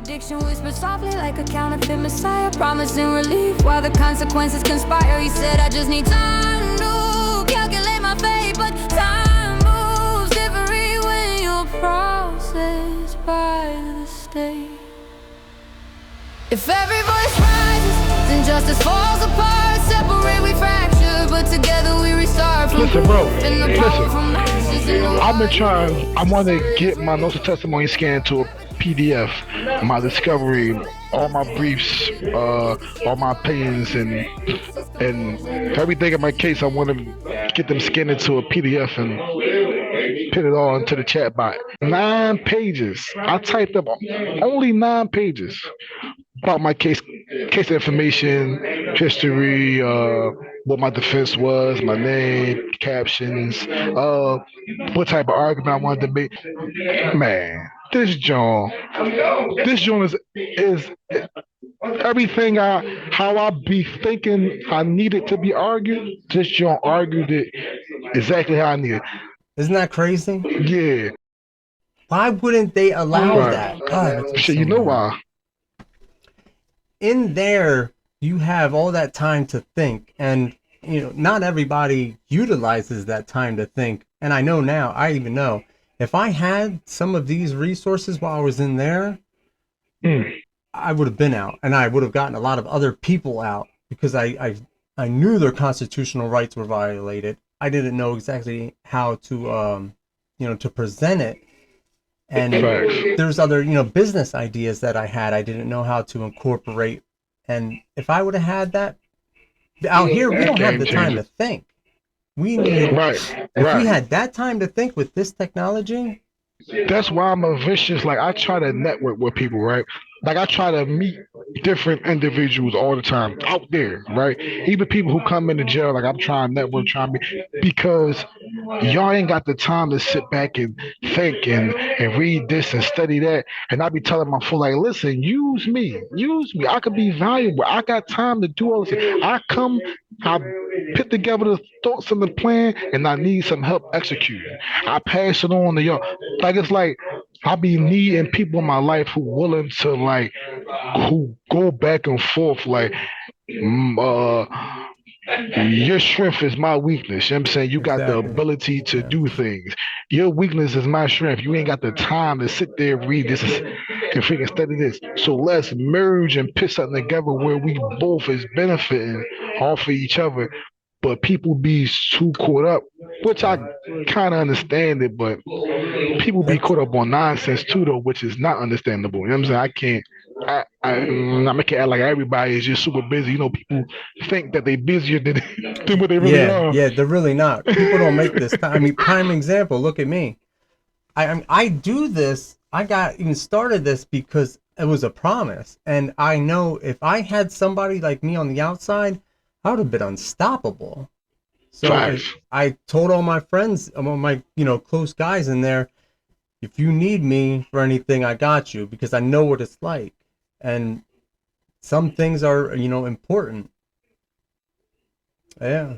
Addiction whispers softly like a counterfeit messiah, promising relief while the consequences conspire. He said, I just need time to calculate my fate, but time moves differently when you're processed by the state. If every voice rises, then justice falls apart. Separate, we fracture, but together we restart. Listen, bro. Listen. I've been trying. I want to get my notes of testimony scanned to a PDF. My discovery, all my briefs, all my opinions, and everything in my case. I want to get them scanned into a PDF and put it all into the chat bot. 9 pages. I typed up only 9 pages about my case information, history, what my defense was, my name, captions, what type of argument I wanted to make. Man, this joint is everything how I be thinking I needed to be argued. This joint argued it exactly how I needed. Isn't that crazy? Yeah. Why wouldn't they allow that? God, shit, you know why? In there, you have all that time to think, and not everybody utilizes that time to think. And I know now, I even know, if I had some of these resources while I was in there, I would have been out, and I would have gotten a lot of other people out, because I knew their constitutional rights were violated. I didn't know exactly how to to present it. And there's other, business ideas that I had. I didn't know how to incorporate. And if I would have had that out here, we don't have the time to think. We need, if we had that time to think with this technology. That's why I'm a vicious, like I try to network with people, right? Like I try to meet different individuals all the time out there, right? Even people who come into jail, like I'm trying to network, because y'all ain't got the time to sit back and think and read this and study that. And I be telling my fool, like, listen, use me. I could be valuable. I got time to do all this. I put together the thoughts and the plan, and I need some help executing. I pass it on to y'all. Like it's like I be needing people in my life who willing to who go back and forth like your strength is my weakness. You know what I'm saying? You got the ability to do things. Your weakness is my strength. You ain't got the time to sit there and read this and freaking study this. So let's merge and put something together where we both is benefiting off of each other. But people be too caught up, which I kind of understand it, but people be caught up on nonsense too, though, which is not understandable. You know what I'm saying? I'm not making it like everybody is just super busy. People think that they're busier than what they really are. Yeah, they're really not. People don't make this time. I mean, prime example, look at me. I do this, I got even started this because it was a promise. And I know if I had somebody like me on the outside, I would have been unstoppable. So I told all my friends, all my close guys in there, if you need me for anything, I got you, because I know what it's like. And some things are important. Yeah.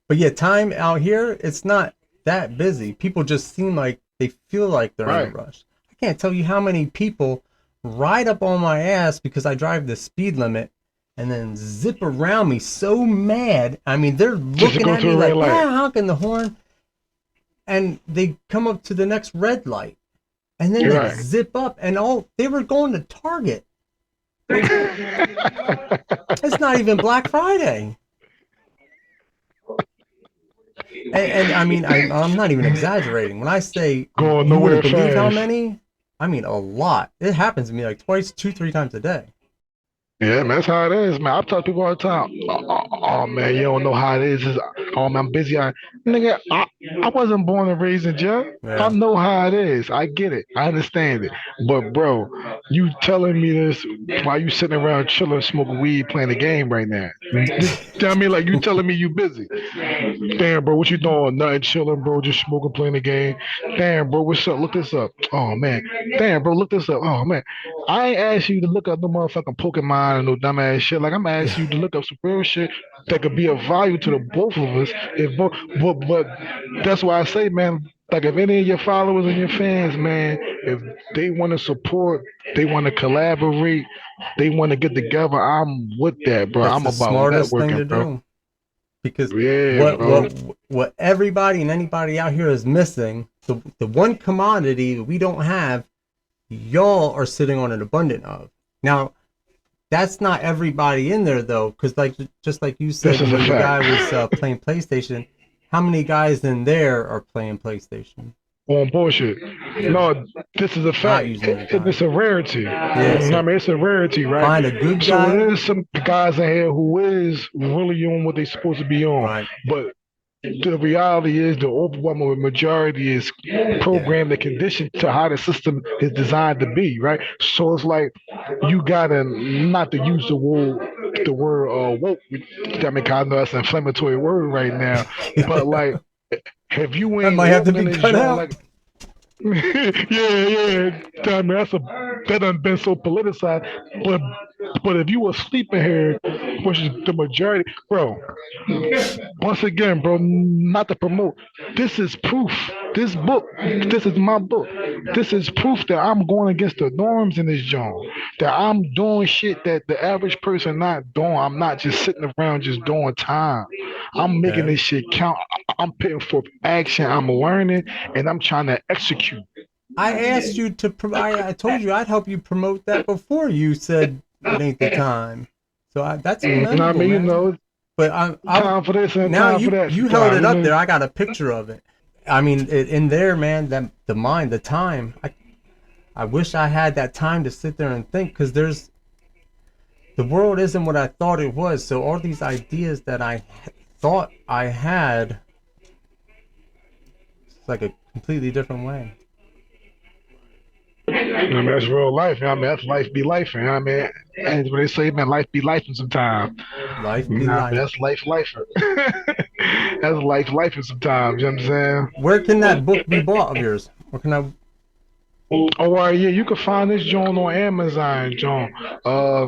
But yeah, time out here, it's not that busy. People just seem like they feel like they're in a rush. I can't tell you how many people ride up on my ass because I drive the speed limit and then zip around me so mad. I mean, they're looking at me like, honking the horn. And they come up to the next red light. And then they zip up. And they were going to Target. It's not even Black Friday. And I mean, I'm not even exaggerating. When I say, going you nowhere wouldn't believe fast. how many? I mean, a lot. It happens to me like 2-3 times a day. Yeah, man, that's how it is, man. I tell people all the time, oh man, you don't know how it is. Oh man, I'm busy. Nigga, I wasn't born and raised in jail. I know how it is. I get it. I understand it. But bro, you telling me this while you sitting around chilling, smoking weed, playing a game right now. I mean, like you telling me you busy. Damn, bro, what you doing? Nothing, chilling, bro, just smoking, playing a game. Damn, bro, what's up? Look this up. Oh man. Damn, bro, look this up. Oh man. I ain't asked you to look up no motherfucking Pokemon and no dumbass shit. Like I'm asking you to look up some real shit that could be of value to the both of us. But that's why I say, man, like if any of your followers and your fans, man, If they want to support, they want to collaborate, they want to get together, I'm with that, bro. That's I'm the about smartest thing networking, to bro. do. Because Yeah, what bro. what what everybody and anybody out here is missing, the one commodity that we don't have, y'all are sitting on an abundant of. Now, that's not everybody in there though, because like just like you This said, is a the guy fact. was playing PlayStation. How many guys in there are playing PlayStation? On bullshit. No, this is a Not fact. using their It's time. a rarity. Yeah, I so mean, it's a rarity, right? find a good So guy. there's some guys in here who is really on what they supposed to be on, Right. but the reality is the overwhelming majority is Yeah. programmed and conditioned to how the system is designed to be, right? So it's like you gotta not to use the word woke. I mean, I know that's an inflammatory word right now, but like if you That ain't might have to woke in be this cut joint, out. like yeah. I mean, that done been so politicized. But if you were sleeping here, which is the majority, bro. Once again, bro, not to promote. This is proof. This book, this is my book. This is proof that I'm going against the norms in this genre. That I'm doing shit that the average person not doing. I'm not just sitting around just doing time. I'm making Okay. this shit count. I'm putting forth action. I'm learning, and I'm trying to execute. I asked you to provide. I told you I'd help you promote that before you said it ain't the time. So that's I commendable, mean, man. But I time for this and now time for that you held sometimes, it up there. I got a picture of it. I mean, in there, man, that the mind, the time. I wish I had that time to sit there and think, because the world isn't what I thought it was. So all these ideas that I thought I had, it's like a completely different way. I mean, that's real life. I mean, that's life be life. I mean, and what they say, man, life be life sometimes. Life be I mean, life. that's life. That's life sometimes. You know what I'm saying? Where can that book be bought of yours? Where can I? Oh, yeah, you can find this joint on Amazon, John. I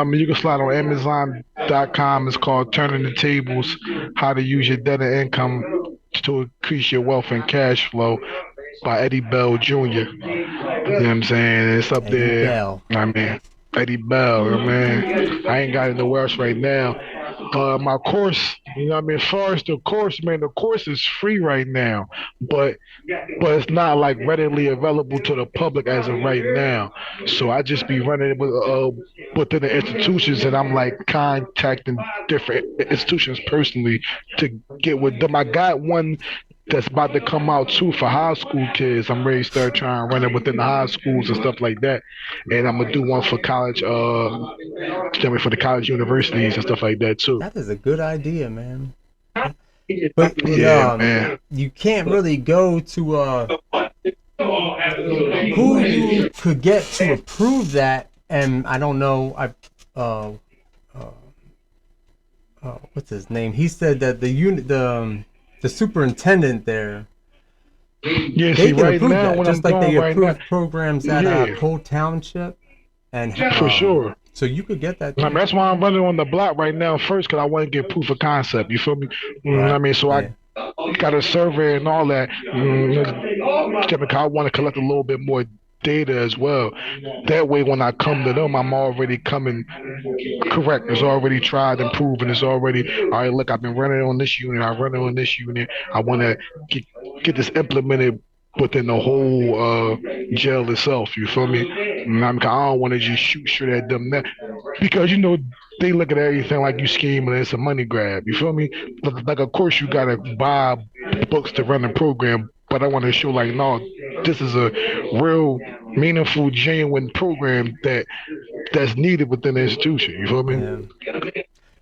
mean, you can slide on Amazon.com. It's called Turning the Tables: How to Use Your Debt and Income to Increase Your Wealth and Cash Flow by Eddie Bell Jr. You know what I'm saying? It's up Eddie there. Bell. I mean, Eddie Bell, man. I ain't got it nowhere else right now. My course, you know what I mean? As far as the course, man, the course is free right now, but it's not like readily available to the public as of right now. So I just be running within the institutions, and I'm like contacting different institutions personally to get with them. I got one that's about to come out too for high school kids. I'm ready to start trying to run it within the high schools and stuff like that. And I'm gonna do one for college, for the college universities and stuff like that too. That is a good idea, man. But Yeah, man. you can't really go to who you could get to approve that, and I don't know. Uh, uh, what's his name? He said that the superintendent there, Yeah, they see, can right approve now, that, what I'm just like doing they right now, approve programs at yeah, Cole Township, and for sure. so you could get that I mean, too. that's why I'm running on the block right now first, because I want to get proof of concept. You feel me? I Right. mean, so I Yeah. got a survey and all that. I want to collect a little bit more data as well. That way, when I come to them, I'm already coming correct. It's already tried and proven. It's already all right. Look, I've been running on this unit. I run on this unit. I want to get, this implemented within the whole jail itself. You feel me? I don't want to just shoot straight at them now, because they look at everything like you scheming. It's a money grab. You feel me? Like, of course, you gotta buy books to run the program, but I want to show like, no, this is a real, meaningful, genuine program that's needed within the institution. You feel me?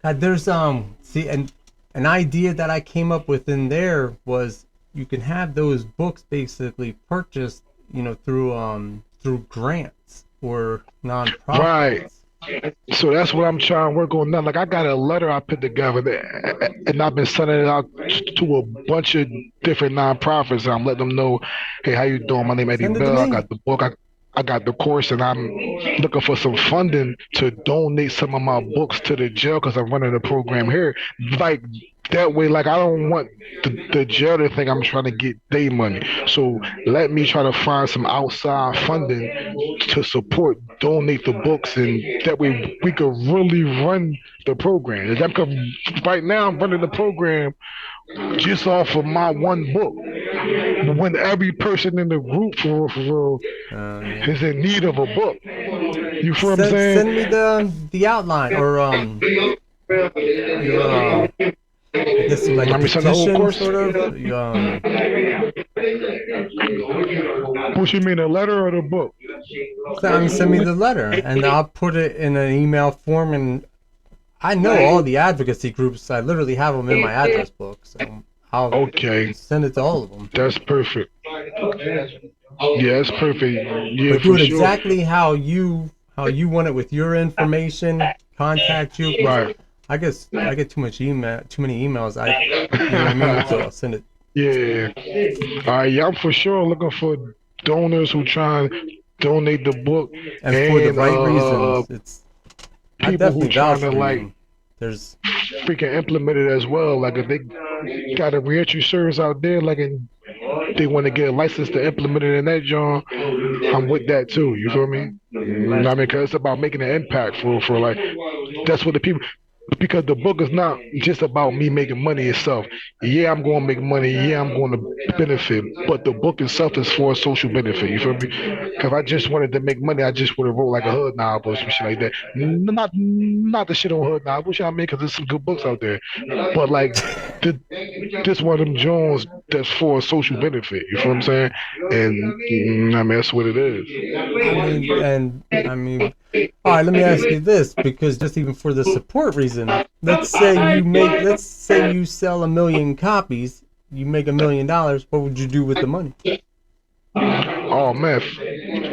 Yeah. There's see, and an idea that I came up with in there was you can have those books basically purchased, through grants or Right. nonprofits. So that's what I'm trying to work on now. Like, I got a letter I put together, and I've been sending it out to a bunch of different nonprofits. I'm letting them know, hey, how you doing? My name is Eddie Send it to Bell. I me. got the book. I got the course, and I'm looking for some funding to donate some of my books to the jail because I'm running a program here. Like that way, like I don't want the jail to think I'm trying to get their money. So let me try to find some outside funding to support, donate the books, and that way we could really run the program. Because right now I'm running the program just off of my one book. When every person in the group for real Yeah. is in need of a book. You feel what I'm saying? Send me the outline or your I guess like a I mean, send the whole petition course. sort of. What you mean, a letter or the book? I mean, send me the letter and I'll put it in an email form. And I know all the advocacy groups. I literally have them in my address book, so I'll Okay, send it to all of them. that's perfect. Yeah, that's perfect. Yeah, But do for it sure. exactly how you want it with your information. Contact you, 'cause Right. I get too many emails. You know what I mean. So I'll send it. Yeah. All right. Yeah, I'm for sure looking for donors who try and donate the book, And for the and right reasons. I people who definitely vouch trying to for like you. There's freaking implement it as well. Like if they got a reentry service out there, like and they want to get a license to implement it in that joint, I'm with that too. You feel me? I mean, because it's about making an impact for like that's what the people. Because the book is not just about me making money itself. Yeah, I'm going to make money. Yeah, I'm going to benefit. But the book itself is for a social benefit. You feel me? If I just wanted to make money, I just would have wrote like a hood novel or some shit like that. Not the shit on hood novels. You know what I mean? Because there's some good books out there. But like, th- this one of them Jones that's for a social benefit. You feel what I'm saying? And I mean that's what it is. I mean, all right. Let me ask you this, because just even for the support reason, let's say you sell 1 million copies, you make $1 million. What would you do with the money? Oh man!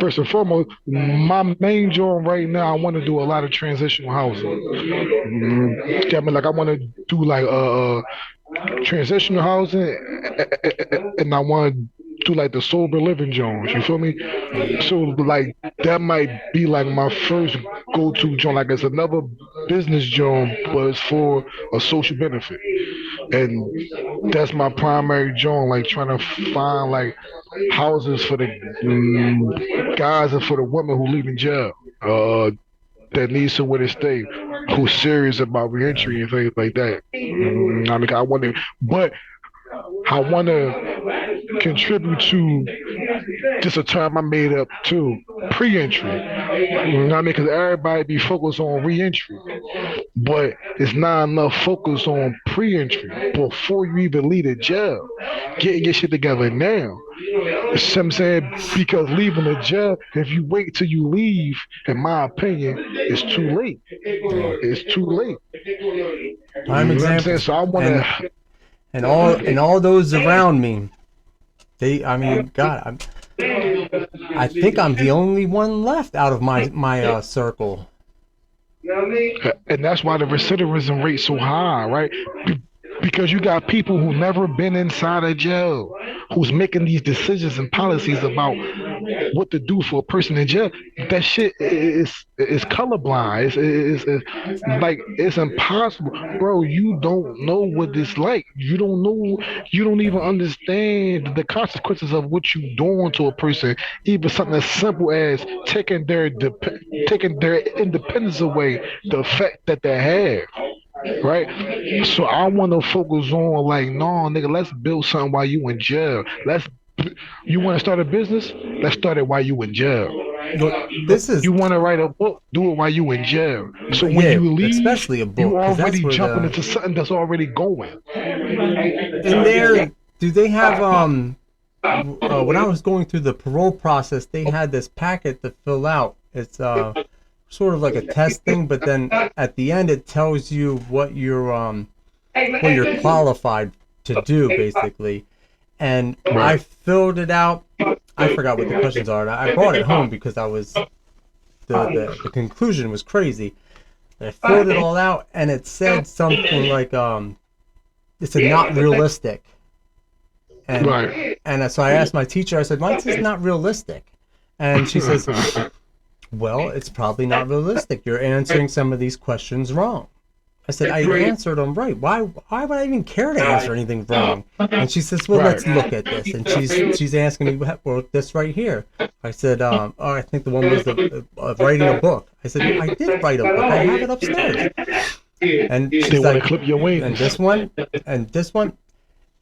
First and foremost, my main job right now, I want to do a lot of transitional housing. I mean, like I want to do like transitional housing, and I want to do like the sober living joints. You feel me? Yeah. So like that might be like my first go-to joint. Like it's another business joint, but it's for a social benefit, and that's my primary joint. Like trying to find like houses for the guys and for the women who leave in jail. That needs somewhere to stay, who's serious about Yeah. reentry and things like that. I mean, I want to, but I want to contribute to just a term I made up too, pre-entry. You know what I mean? Because everybody be focused on re-entry, but it's not enough focus on pre-entry before you even leave the jail. Getting your shit together now. You see what I'm saying? Because leaving the jail, if you wait till you leave, in my opinion, it's too late. Yeah. It's too late. You Prime know what I'm saying? examples, So I want and to. all those around me. I mean, God, I think I'm the only one left out of my circle. And that's why the recidivism rate's so high, right? Because you got people who never been inside a jail, who's making these decisions and policies about what to do for a person in jail. That shit is colorblind. It's like it's impossible, bro. You don't know what it's like. You don't know. You don't even understand the consequences of what you doing to a person. Even something as simple as taking their independence away, the effect that they have. Right? So I want to focus on like, no, nigga, let's build something while you in jail. You want to start a business? Let's start it while you in jail. Look, this is You want to write a book? Do it while you in jail. So when yeah, you leave, especially a you book, because that's already where jumping the into something that's already going. in there. Do they have when I was going through the parole process, they had this packet to fill out. It's sort of like a test thing, but then at the end it tells you what you're qualified to do basically. And I Right. filled it out. I forgot what the questions are. I brought it home because I was the conclusion was crazy. I filled it all out, and it said something like it's a not realistic. And Right. so I asked my teacher. I said, "Why is this not realistic?" And she says, well, it's probably not realistic. You're answering some of these questions wrong. I said, I answered them right. Why would I even care to answer anything wrong? And she says, well, let's look at this. And she's asking me, well, this right here. I said, oh, I think the one was the writing a book. I said, I did write a book. I have it upstairs. And she's like, clip your wings. and this one, and this one.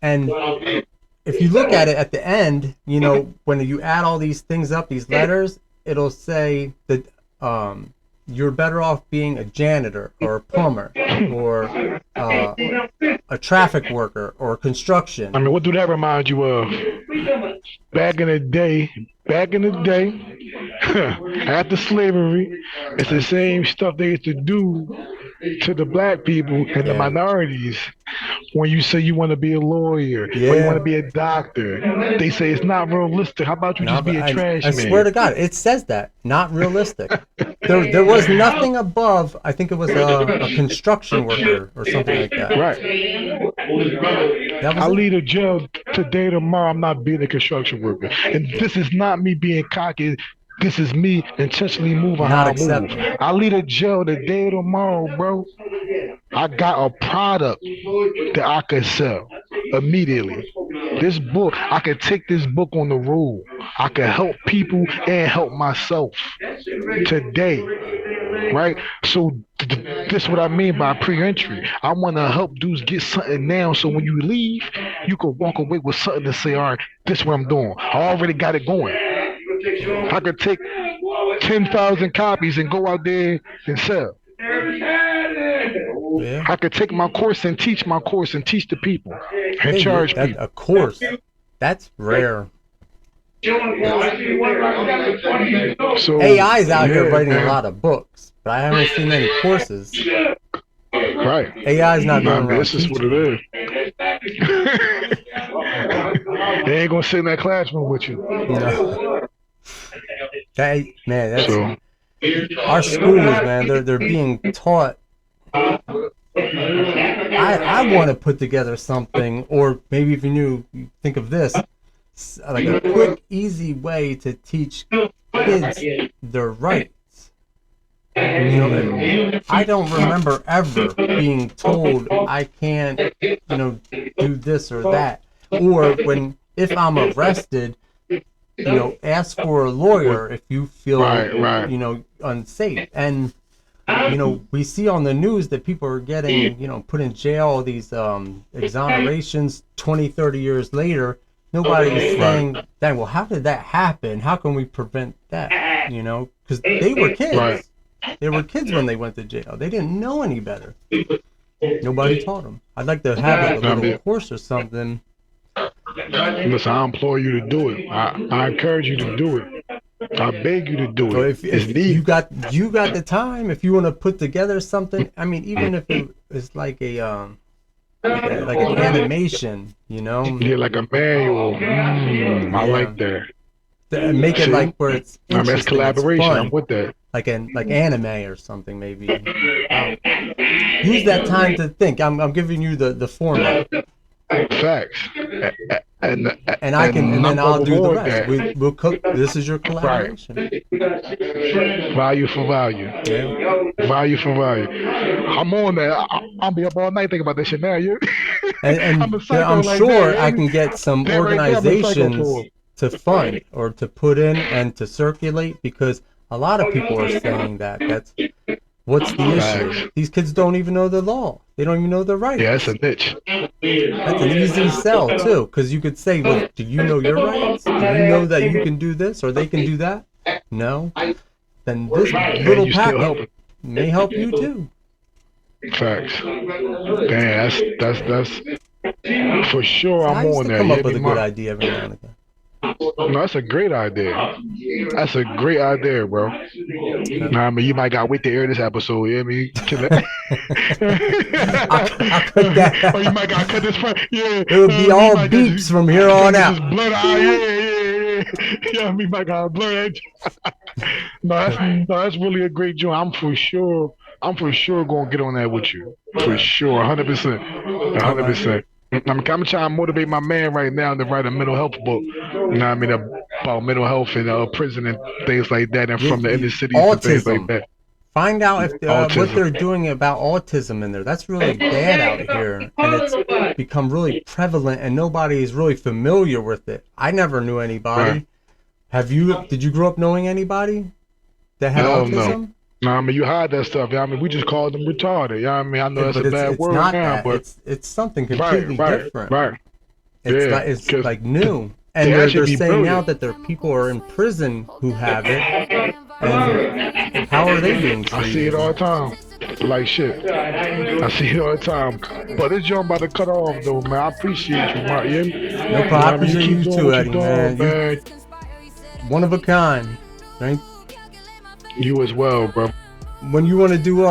And if you look at it at the end, you know, when you add all these things up, these letters, it'll say that you're better off being a janitor or a plumber or a traffic worker or construction. I mean, what do that remind you of? Back in the day, after slavery, it's the same stuff they used to do to the black people and the minorities. When you say you want to be a lawyer or you want to be a doctor, they say it's not realistic. How about you just be a trash man? I swear to God, it says that. Not realistic. There was nothing above, I think it was a construction worker or something like that. Right. I leave a jail today, tomorrow. I'm not being a construction worker. And this is not me being cocky. This is me intentionally moving how I move. I leave a jail today, tomorrow, bro. I got a product that I could sell immediately. This book, I could take this book on the road. I could help people and help myself today, right? So this is what I mean by pre-entry. I want to help dudes get something now, so when you leave, you can walk away with something to say, all right, this is what I'm doing. I already got it going. I could take 10,000 copies and go out there and sell. Yeah. I could take my course and teach the people and charge people. A course. That's rare. So AI's out here writing a lot of books, but I haven't seen any courses. Right. AI's not doing this is what it is. They ain't gonna sit in that classroom with you. No. That's our schools, man. They're being taught. I want to put together something, or maybe if you think of this, like a quick, easy way to teach kids their rights. You know, I don't remember ever being told I can't, do this or that, or if I'm arrested, ask for a lawyer if you feel, unsafe. And, we see on the news that people are getting, put in jail, these exonerations 20, 30 years later. Nobody's saying, dang, well, how did that happen? How can we prevent that? Because they were kids. Right. They were kids when they went to jail. They didn't know any better. Nobody taught them. I'd like to have a little course or something. Listen, I implore you to do it. I encourage you to do it. I beg you to do it. So if you got the time, if you want to put together something, I mean, even if it's like an animation, Yeah, like a manual. I like that. Make it like where it's interesting. That's collaboration. I'm with that. Like anime or something, maybe. Use that time to think. I'm giving you the format. Facts. And then I'll do the rest. We'll cook. This is your collaboration. Right. Value for value. Yeah. Value for value. I'm on that. I'll be up all night thinking about that shit now. And I'm sure I can get some organizations to fund or to put in and to circulate, because a lot of people are saying that's what's the issue. These kids don't even know the law. They don't even know the rights. Yeah, that's a niche. That's an easy sell too, because you could say, well, do you know your rights? Do you know that you can do this or they can do that? No. Then this little packet may help you too. Facts. Damn, that's for sure. I'm on that. Come up with a good idea every now and again. No, that's a great idea. That's a great idea, bro. I mean, you might gotta wait to air this episode. You know what I mean? I'll cut that out. Or you might gotta cut this part. Yeah. It'll be all beeps from here on out. Blur yeah. Yeah, I mean, might gotta blur that. That's really a great joint. I'm for sure gonna get on that with you. For sure, 100%. 100%. I'm trying to motivate my man right now to write a mental health book. You know what I mean? about mental health and prison and things like that, and from the inner cities and things like Autism. that. Find out if what Autism. they're doing about autism in there. That's really bad out here, and it's become really prevalent, and nobody is really familiar with it. I never knew anybody. Right. Have you? Did you grow up knowing anybody that had Hell autism? no. I mean, you hide that stuff. I mean, we just call them retarded. I mean, I know that's But a bad it's word not now, that. but It's something right, completely right, different. right. It's Yeah, like, it's 'cause like new, and they they're actually be saying now brilliant. that there are people are in prison who have it, and how are they being I see it all treated? the time. Like shit. I see it all the time. But this joint about to cut off though, man. I appreciate you, man. You No know problem. I what I mean? You appreciate keep you doing too, what Eddie, you're man. doing, You man. one of a kind. Right? You as well, bro. When you want to do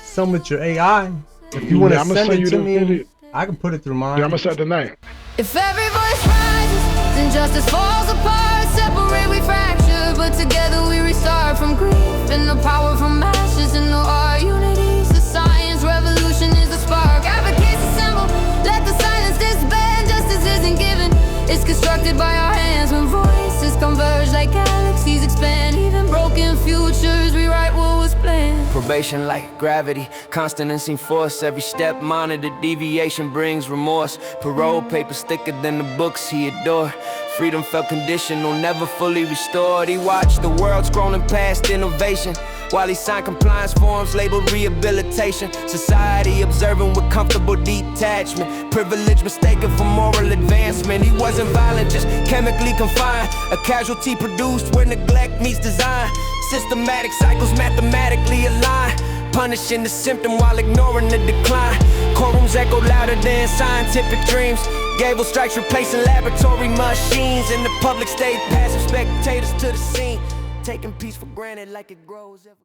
some with your AI, if you want Yeah, to I'm gonna send send it you to the me, video. I can put it through Yeah, I'm mine. gonna set the night. If every voice rises, then justice falls apart. Separate, we fracture, but together we restart. From grief and the power from ashes into our unities. The science revolution is the spark. Advocates assemble, let the silence disband. Justice isn't given, it's constructed by our hands. When voices converge like galaxies expand, even broken futures rewrite what was planned. Probation like gravity, constant unseen force. Every step monitored, deviation brings remorse. Parole papers thicker than the books he adored. Freedom felt conditional, never fully restored. He watched the world scrolling past innovation, while he signed compliance forms labeled rehabilitation. Society observing with comfortable detachment. Privilege mistaken for moral advancement. He wasn't violent, just chemically confined. A casualty produced where neglect meets design. Systematic cycles mathematically align, punishing the symptom while ignoring the decline. Courtrooms echo louder than scientific dreams. Gavel strikes replacing laboratory machines, and the public stayed passive spectators to the scene, taking peace for granted like it grows ever.